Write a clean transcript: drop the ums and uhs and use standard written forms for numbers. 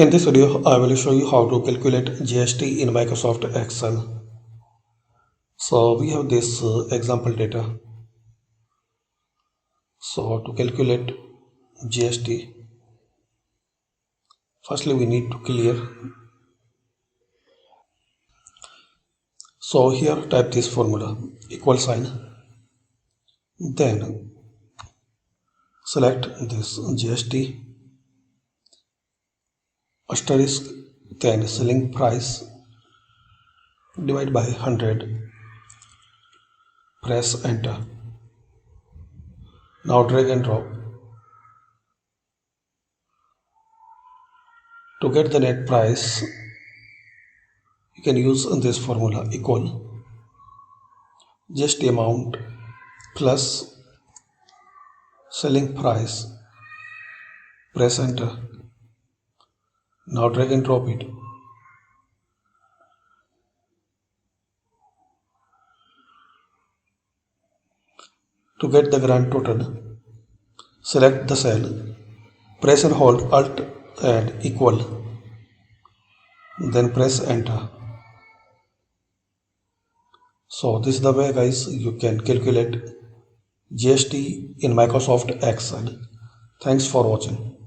In this video, I will show you how to calculate GST in Microsoft Excel. So we have this example data. So to calculate GST, firstly we need to clear. So here type this formula equal sign. Then select this GST asterisk, then selling price divide by 100. Press enter. Now drag and drop. To get the net price, you can use this formula equal GST amount plus selling price. Press enter. Now drag and drop it. To get the grand total, select the cell, press and hold Alt and equal, then press enter. So this is the way guys you can calculate GST in Microsoft Excel. Thanks for watching.